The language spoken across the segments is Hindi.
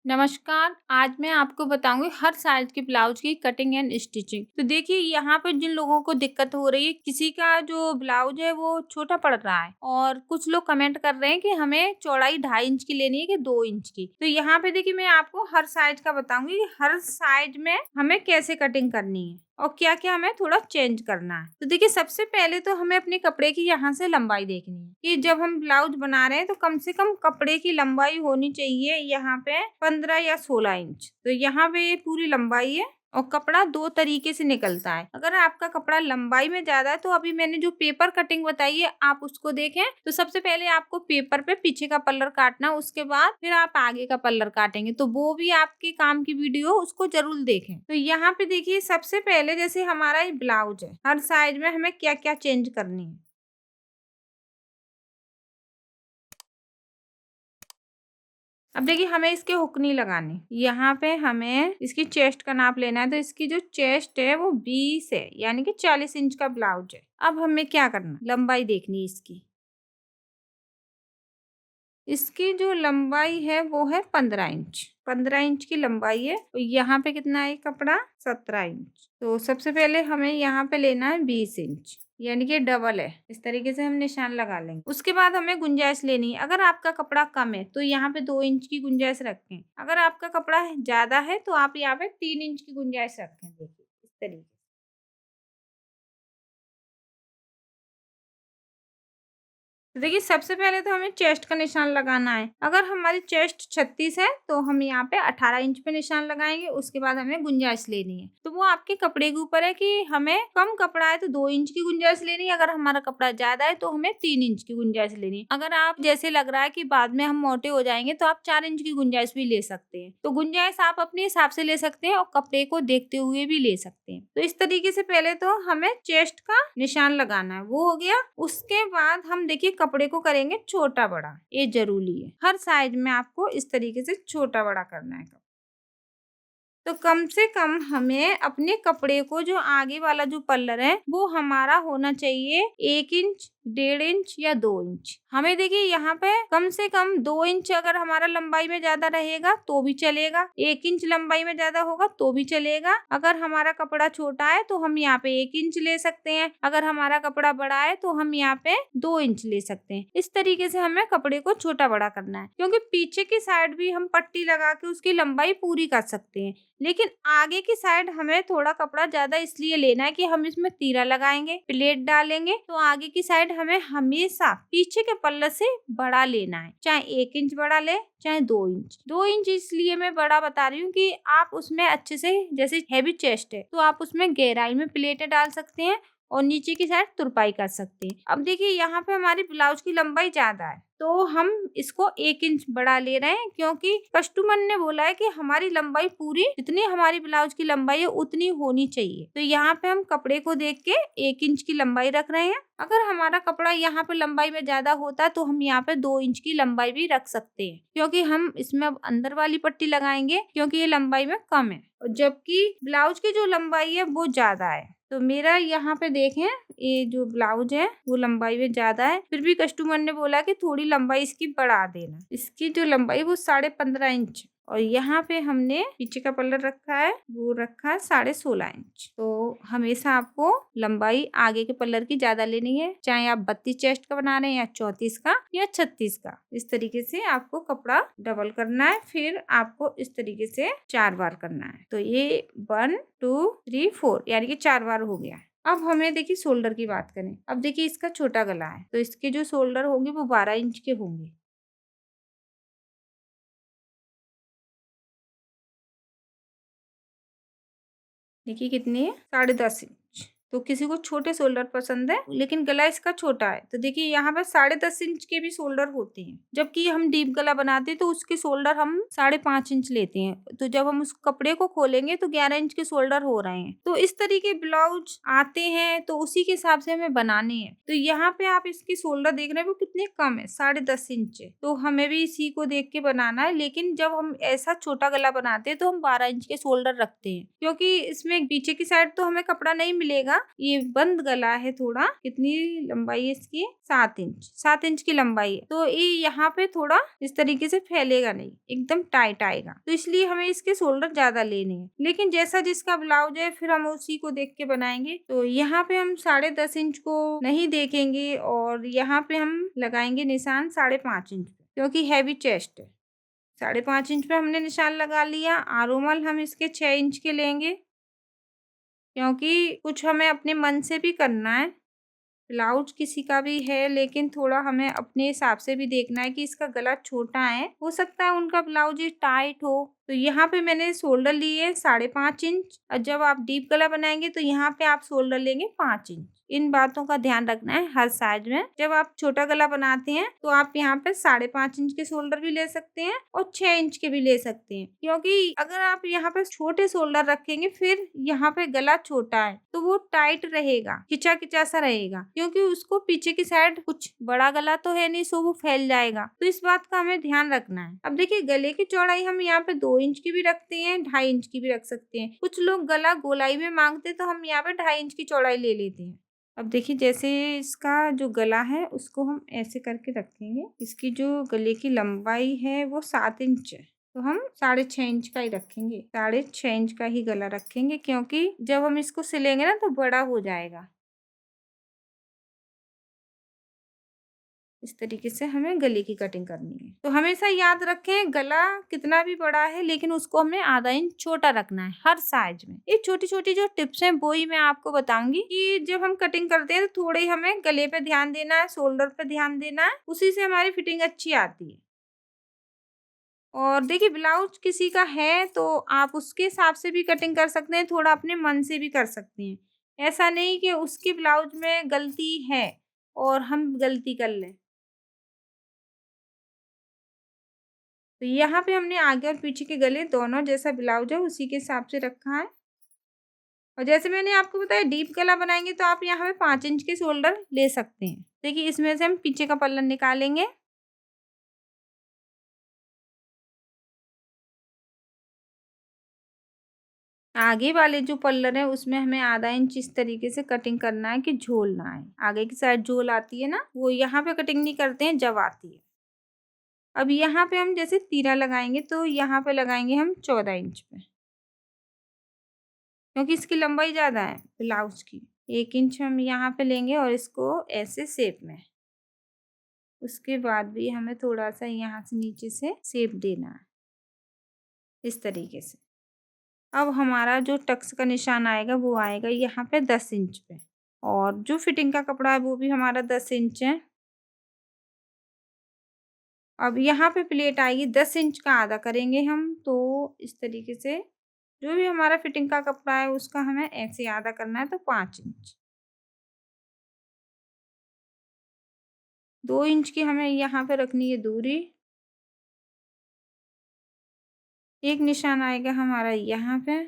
नमस्कार। आज मैं आपको बताऊंगी हर साइज के ब्लाउज की कटिंग एंड स्टिचिंग। तो देखिए यहाँ पे जिन लोगों को दिक्कत हो रही है, किसी का जो ब्लाउज है वो छोटा पड़ रहा है और कुछ लोग कमेंट कर रहे हैं कि हमें चौड़ाई 2.5 इंच की लेनी है कि 2 इंच की। तो यहाँ पे देखिए मैं आपको हर साइज का बताऊंगी कि हर साइज में हमें कैसे कटिंग करनी है और क्या क्या हमें थोड़ा चेंज करना है। तो देखिए सबसे पहले तो हमें अपने कपड़े की यहाँ से लंबाई देखनी है कि जब हम ब्लाउज बना रहे हैं तो कम से कम कपड़े की लंबाई होनी चाहिए यहाँ पे 15 या 16 इंच। तो यहाँ पे ये पूरी लंबाई है और कपड़ा दो तरीके से निकलता है। अगर आपका कपड़ा लंबाई में ज्यादा है तो अभी मैंने जो पेपर कटिंग बताई है आप उसको देखें। तो सबसे पहले आपको पेपर पे पीछे का पल्लर काटना, उसके बाद फिर आप आगे का पल्लर काटेंगे। तो वो भी आपके काम की वीडियो, उसको जरूर देखें। तो यहाँ पे देखिए सबसे पहले जैसे हमारा ये ब्लाउज है, हर साइज में हमें क्या क्या चेंज करनी है। अब देखिए हमें इसके हुक नहीं लगाने। यहाँ पे हमें इसकी चेस्ट का नाप लेना है। तो इसकी जो चेस्ट है वो 20 है, यानी कि 40 इंच का ब्लाउज है। अब हमें क्या करना, लंबाई देखनी है इसकी। इसकी जो लंबाई है वो है 15 इंच। 15 इंच की लंबाई है। और यहाँ पे कितना है कपड़ा, 17 इंच। तो सबसे पहले हमें यहाँ पे लेना है 20 इंच, यानी कि डबल है। इस तरीके से हम निशान लगा लेंगे। उसके बाद हमें गुंजाइश लेनी है। अगर आपका कपड़ा कम है तो यहाँ पे 2 इंच की गुंजाइश रखें। अगर आपका कपड़ा ज्यादा है तो आप यहाँ पे 3 इंच की गुंजाइश रखें। देखिए इस तरीके। तो देखिए सबसे पहले तो हमें चेस्ट का निशान लगाना है। अगर हमारी चेस्ट 36 है तो हम यहाँ पे 18 इंच पे निशान लगाएंगे। उसके बाद हमें गुंजाइश लेनी है। तो वो आपके कपड़े के ऊपर है कि हमें कम कपड़ा है तो 2 इंच की गुंजाइश लेनी है। अगर हमारा कपड़ा ज्यादा है तो हमें 3 इंच की गुंजाइश लेनी है। अगर आप जैसे लग रहा है कि बाद में हम मोटे हो जाएंगे तो आप 4 इंच की गुंजाइश भी ले सकते हैं। तो गुंजाइश आप अपने हिसाब से ले सकते हैं और कपड़े को देखते हुए भी ले सकते हैं। तो इस तरीके से पहले तो हमें चेस्ट का निशान लगाना है, वो हो गया। उसके बाद हम देखिए कपड़े को करेंगे छोटा बड़ा, ये जरूरी है। हर साइज में आपको इस तरीके से छोटा बड़ा करना है। तो कम से कम हमें अपने कपड़े को जो आगे वाला जो पल्लर है वो हमारा होना चाहिए 1 इंच, 1.5 इंच या 2 इंच। हमें देखिए यहाँ पे कम से कम 2 इंच अगर हमारा लंबाई में ज्यादा रहेगा तो भी चलेगा, 1 इंच लंबाई में ज्यादा होगा तो भी चलेगा। अगर हमारा कपड़ा छोटा है तो हम यहाँ पे 1 इंच ले सकते हैं। अगर हमारा कपड़ा बड़ा है तो हम यहाँ पे 2 इंच ले सकते हैं। इस तरीके से हमें कपड़े को छोटा बड़ा करना है, क्योंकि पीछे की साइड भी हम पट्टी लगा के उसकी लंबाई पूरी कर सकते हैं। लेकिन आगे की साइड हमें थोड़ा कपड़ा ज्यादा इसलिए लेना है कि हम इसमें तीरा लगाएंगे, प्लेट डालेंगे। तो आगे की साइड हमें हमेशा पीछे के पल्ले से बड़ा लेना है, चाहे 1 इंच बड़ा ले चाहे 2 इंच। 2 इंच इसलिए मैं बड़ा बता रही हूँ कि आप उसमें अच्छे से, जैसे हैवी चेस्ट है तो आप उसमें गहराई में प्लेटें डाल सकते हैं और नीचे की साइड तुरपाई कर सकते हैं। अब देखिए यहाँ पे हमारी ब्लाउज की लंबाई ज्यादा है तो हम इसको 1 इंच बड़ा ले रहे हैं, क्योंकि कस्टमर ने बोला है कि हमारी लंबाई पूरी जितनी हमारी ब्लाउज की लंबाई है उतनी होनी चाहिए। तो यहाँ पे हम कपड़े को देख के 1 इंच की लंबाई रख रहे हैं। अगर हमारा कपड़ा यहाँ पे लंबाई में ज्यादा होता है तो हम यहाँ पे 2 इंच की लंबाई भी रख सकते हैं, क्योंकि हम इसमें अब अंदर वाली पट्टी लगाएंगे, क्योंकि ये लंबाई में कम है और जबकि ब्लाउज की जो लंबाई है वो ज्यादा है। तो मेरा यहाँ पे देखें ये जो ब्लाउज है वो लंबाई में ज्यादा है, फिर भी कस्टमर ने बोला कि थोड़ी लंबाई इसकी बढ़ा देना। इसकी जो लंबाई वो 15.5 इंच और यहाँ पे हमने पीछे का पल्लर रखा है वो रखा है 16.5 इंच। तो हमेशा आपको लंबाई आगे के पल्लर की ज्यादा लेनी है, चाहे आप 32 चेस्ट का बना रहे हैं या 34 का या 36 का। इस तरीके से आपको कपड़ा डबल करना है, फिर आपको इस तरीके से 4 बार करना है। तो ये 1 2 3 4 यानी कि 4 बार हो गया। अब हमें देखिए शोल्डर की बात करें। अब देखिए इसका छोटा गला है तो इसके जो शोल्डर होंगे वो 12 इंच के होंगे। देखिए कितनी है, 10.5 इंच। तो किसी को छोटे शोल्डर पसंद है लेकिन गला इसका छोटा है तो देखिए यहाँ पर 10.5 इंच के भी शोल्डर होते हैं, जबकि हम डीप गला बनाते हैं तो उसके शोल्डर हम 5.5 इंच लेते हैं। तो जब हम उस कपड़े को खोलेंगे तो 11 इंच के शोल्डर हो रहे हैं। तो इस तरीके ब्लाउज आते हैं तो उसी के हिसाब से हमें बनाने हैं। तो यहाँ पे आप इसकी शोल्डर देख रहे हैं वो कितने कम है, 10.5 इंच है। तो हमें भी इसी को देख के बनाना है। लेकिन जब हम ऐसा छोटा गला बनाते हैं तो हम 12 इंच के शोल्डर रखते हैं, क्योंकि इसमें पीछे की साइड तो हमें कपड़ा नहीं मिलेगा ये बंद गला है थोड़ा। कितनी लंबाई है इसकी? 7 इंच। 7 इंच की लंबाई है, तो ये यहाँ पे थोड़ा इस तरीके से फैलेगा नहीं, एकदम टाइट आएगा, तो इसलिए हमें इसके शोल्डर ज्यादा लेने हैं। लेकिन जैसा जिसका ब्लाउज है फिर हम उसी को देख के बनाएंगे। तो यहाँ पे हम 10.5 इंच को नहीं देखेंगे और यहाँ पे हम लगाएंगे निशान 5.5 इंच पे, क्योंकि हैवी चेस्ट है। 5.5 इंच पे हमने निशान लगा लिया। आरोमल हम इसके 6 इंच के लेंगे, क्योंकि कुछ हमें अपने मन से भी करना है। ब्लाउज किसी का भी है, लेकिन थोड़ा हमें अपने हिसाब से भी देखना है कि इसका गला छोटा है, हो सकता है उनका ब्लाउज ही टाइट हो। तो यहाँ पे मैंने शोल्डर लिए 5.5 इंच, और जब आप डीप गला बनाएंगे तो यहाँ पे आप शोल्डर लेंगे 5 इंच। इन बातों का ध्यान रखना है हर साइज में। जब आप छोटा गला बनाते हैं तो आप यहाँ पे 5.5 इंच के शोल्डर भी ले सकते हैं और 6 इंच के भी ले सकते हैं, क्योंकि अगर आप यहाँ पे छोटे शोल्डर रखेंगे फिर यहाँ पे गला छोटा है तो वो टाइट रहेगा, खिंचा खिंचा सा रहेगा, क्योंकि उसको पीछे की साइड कुछ बड़ा गला तो है नहीं, सो वो फैल जाएगा। तो इस बात का हमें ध्यान रखना है। अब देखिए, गले की चौड़ाई हम यहाँ पे 2 इंच की भी रखते हैं, 2.5 इंच की भी रख सकते हैं। कुछ लोग गला गोलाई में मांगते तो हम यहाँ पे 2.5 इंच की चौड़ाई ले लेते हैं। अब देखिए, जैसे इसका जो गला है उसको हम ऐसे करके रखेंगे। इसकी जो गले की लंबाई है वो 7 इंच है, तो हम 6.5 इंच का ही रखेंगे। 6.5 इंच का ही गला रखेंगे, क्योंकि जब हम इसको सिलेंगे ना तो बड़ा हो जाएगा। इस तरीके से हमें गले की कटिंग करनी है। तो हमेशा याद रखें, गला कितना भी बड़ा है लेकिन उसको हमें आधा इंच छोटा रखना है हर साइज में। ये छोटी छोटी जो टिप्स हैं वो ही मैं आपको बताऊंगी कि जब हम कटिंग करते हैं तो थोड़े ही हमें गले पे ध्यान देना है, शोल्डर पे ध्यान देना है, उसी से हमारी फिटिंग अच्छी आती है। और देखिए, ब्लाउज किसी का है तो आप उसके हिसाब से भी कटिंग कर सकते हैं, थोड़ा अपने मन से भी कर सकते हैं। ऐसा नहीं कि उसके ब्लाउज में गलती है और हम गलती कर लें। तो यहाँ पे हमने आगे और पीछे के गले दोनों जैसा ब्लाउज है उसी के हिसाब से रखा है। और जैसे मैंने आपको बताया, डीप गला बनाएंगे तो आप यहाँ पे 5 इंच के शोल्डर ले सकते हैं। देखिए, इसमें से हम पीछे का पल्ला निकालेंगे। आगे वाले जो पल्लर है उसमें हमें आधा इंच इस तरीके से कटिंग करना है कि झोल ना आए। आगे की साइड झोल आती है ना, वो यहाँ पे कटिंग नहीं करते हैं, जब आती है। अब यहाँ पे हम जैसे तीरा लगाएंगे तो यहाँ पे लगाएंगे हम 14 इंच पे, क्योंकि इसकी लंबाई ज्यादा है ब्लाउज की। 1 इंच हम यहाँ पे लेंगे और इसको ऐसे शेप में, उसके बाद भी हमें थोड़ा सा यहाँ से नीचे से शेप देना है इस तरीके से। अब हमारा जो टक्स का निशान आएगा वो आएगा यहाँ पे 10 इंच पे, और जो फिटिंग का कपड़ा है वो भी हमारा 10 इंच है। अब यहाँ पे प्लेट आएगी 10 इंच का आधा करेंगे हम, तो इस तरीके से जो भी हमारा फिटिंग का कपड़ा है उसका हमें ऐसे आधा करना है, तो 5 इंच। 2 इंच की हमें यहाँ पे रखनी है दूरी। एक निशान आएगा हमारा यहाँ पे।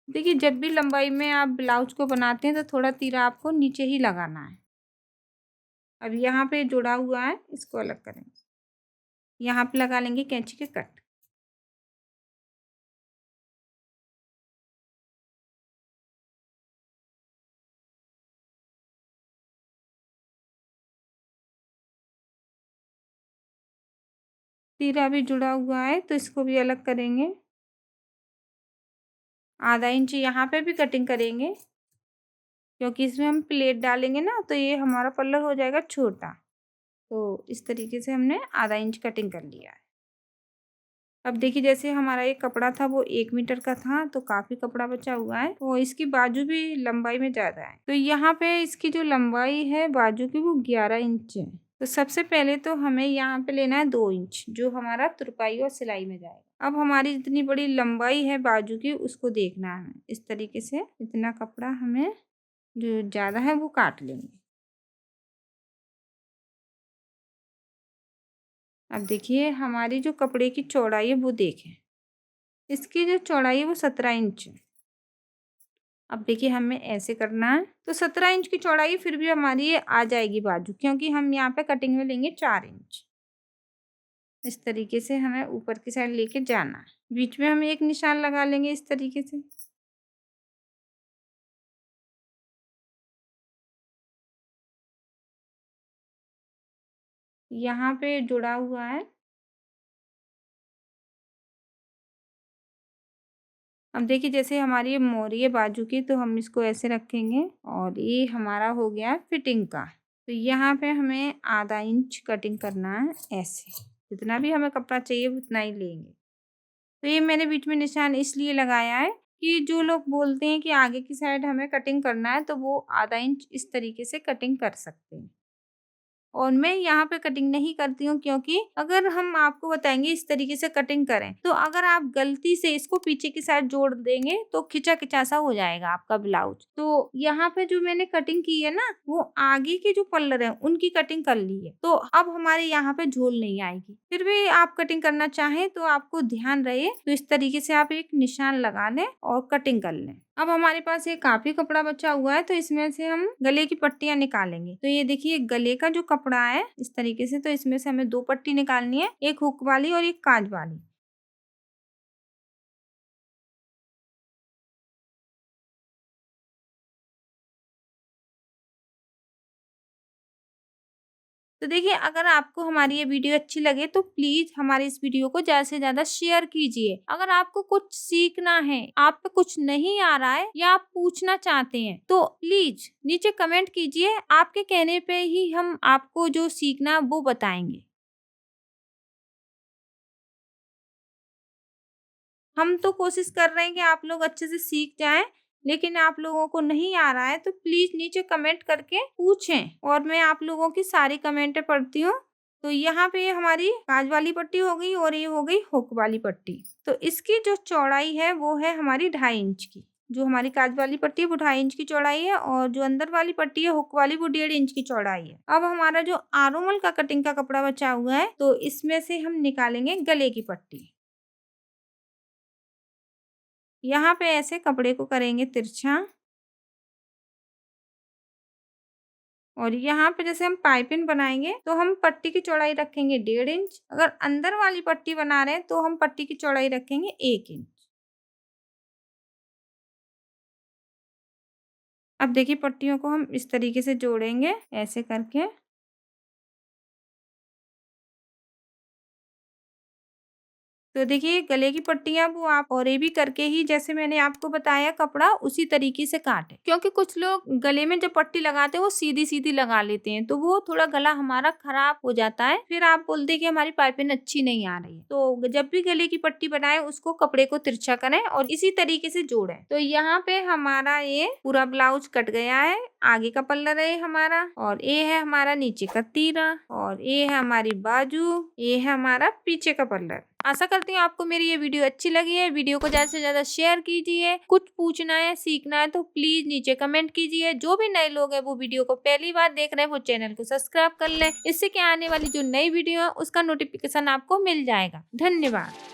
देखिए, जब भी लंबाई में आप ब्लाउज को बनाते हैं तो थोड़ा तीरा आपको नीचे ही लगाना है। अब यहाँ पे जुड़ा हुआ है, इसको अलग करेंगे। यहाँ पे लगा लेंगे कैंची के कट। तीरा भी जुड़ा हुआ है तो इसको भी अलग करेंगे। आधा इंच यहाँ पे भी कटिंग करेंगे, क्योंकि इसमें हम प्लेट डालेंगे ना तो ये हमारा पल्लर हो जाएगा छोटा। तो इस तरीके से हमने आधा इंच कटिंग कर लिया है। अब देखिए, जैसे हमारा ये कपड़ा था वो 1 मीटर का था, तो काफी कपड़ा बचा हुआ है, और इसकी बाजू भी लंबाई में ज्यादा है, तो यहाँ पे इसकी जो लंबाई है बाजू की वो 11 इंच है। तो सबसे पहले तो हमें यहाँ पे लेना है 2 इंच, जो हमारा तुरपाई और सिलाई में जाएगा। अब हमारी जितनी बड़ी लंबाई है बाजू की उसको देखना है हमें। इस तरीके से इतना कपड़ा हमें जो ज्यादा है वो काट लेंगे। अब देखिए, हमारी जो कपड़े की चौड़ाई है वो देखें, इसकी जो चौड़ाई है वो 17 इंच है। अब देखिए, हमें ऐसे करना है, तो 17 इंच की चौड़ाई फिर भी हमारी ये आ जाएगी बाजू, क्योंकि हम यहाँ पे कटिंग में लेंगे 4 इंच। इस तरीके से हमें ऊपर की साइड लेके जाना है। बीच में हम एक निशान लगा लेंगे इस तरीके से। यहाँ पे जुड़ा हुआ है। अब देखिए जैसे हमारी ये मोरी है बाजू की, तो हम इसको ऐसे रखेंगे और ये हमारा हो गया फिटिंग का। तो यहाँ पे हमें आधा इंच कटिंग करना है ऐसे, जितना भी हमें कपड़ा चाहिए उतना ही लेंगे। तो ये मैंने बीच में निशान इसलिए लगाया है कि जो लोग बोलते हैं कि आगे की साइड हमें कटिंग करना है, तो वो आधा इंच इस तरीके से कटिंग कर सकते हैं। और मैं यहाँ पे कटिंग नहीं करती हूँ, क्योंकि अगर हम आपको बताएंगे इस तरीके से कटिंग करें, तो अगर आप गलती से इसको पीछे की साइड जोड़ देंगे तो खिंचा सा हो जाएगा आपका ब्लाउज। तो यहाँ पे जो मैंने कटिंग की है ना, वो आगे के जो पल्लर है उनकी कटिंग कर ली है, तो अब हमारे यहाँ पे झोल नहीं आएगी। फिर भी आप कटिंग करना चाहें तो आपको ध्यान रहे, तो इस तरीके से आप एक निशान लगा लें और कटिंग कर लें। अब हमारे पास ये काफी कपड़ा बचा हुआ है, तो इसमें से हम गले की पट्टियां निकालेंगे। तो ये देखिए गले का जो कपड़ा है इस तरीके से, तो इसमें से हमें 2 पट्टी निकालनी है, एक हुक वाली और एक काज वाली। तो देखिए अगर आपको हमारी ये वीडियो अच्छी लगे तो प्लीज हमारे इस वीडियो को ज्यादा से ज्यादा शेयर कीजिए। अगर आपको कुछ सीखना है, आप पे कुछ नहीं आ रहा है या आप पूछना चाहते हैं, तो प्लीज नीचे कमेंट कीजिए। आपके कहने पे ही हम आपको जो सीखना है वो बताएंगे। हम तो कोशिश कर रहे हैं कि आप लोग अच्छे से सीख जाएं, लेकिन आप लोगों को नहीं आ रहा है तो प्लीज नीचे कमेंट करके पूछें और मैं आप लोगों की सारी कमेंटें पढ़ती हूँ। तो यहाँ पे हमारी काज वाली पट्टी हो गई और ये हो गई हुक वाली पट्टी। तो इसकी जो चौड़ाई है वो है हमारी 2.5 इंच की। जो हमारी काज वाली पट्टी है वो 2.5 इंच की चौड़ाई है और जो अंदर वाली पट्टी है हुक वाली वो 1.5 इंच की चौड़ाई है। अब हमारा जो आरोमल का कटिंग का कपड़ा बचा हुआ है, तो इसमें से हम निकालेंगे गले की पट्टी। यहाँ पे ऐसे कपड़े को करेंगे तिरछा और यहाँ पे जैसे हम पाइपिंग बनाएंगे तो हम पट्टी की चौड़ाई रखेंगे 1.5 इंच। अगर अंदर वाली पट्टी बना रहे हैं तो हम पट्टी की चौड़ाई रखेंगे 1 इंच। अब देखिए पट्टियों को हम इस तरीके से जोड़ेंगे ऐसे करके। तो देखिए गले की पट्टियां वो आप और ये भी करके ही जैसे मैंने आपको बताया कपड़ा उसी तरीके से काटे, क्योंकि कुछ लोग गले में जब पट्टी लगाते हैं वो सीधी सीधी लगा लेते हैं, तो वो थोड़ा गला हमारा खराब हो जाता है। फिर आप बोलते हैं कि हमारी पाइपिंग अच्छी नहीं आ रही है। तो जब भी गले की पट्टी बनाए उसको कपड़े को तिरछा करें और इसी तरीके से जोड़ें। तो यहाँ पे हमारा ये पूरा ब्लाउज कट गया है। आगे का पल्ला है हमारा और ये है हमारा नीचे का तीरा और ये है हमारी बाजू, ये है हमारा पीछे का पल्ला। आशा करती हूँ आपको मेरी ये वीडियो अच्छी लगी है। वीडियो को ज्यादा से ज्यादा शेयर कीजिए। कुछ पूछना है सीखना है तो प्लीज नीचे कमेंट कीजिए। जो भी नए लोग हैं वो वीडियो को पहली बार देख रहे हैं वो चैनल को सब्सक्राइब कर लें। इससे क्या आने वाली जो नई वीडियो है उसका नोटिफिकेशन आपको मिल जाएगा। धन्यवाद।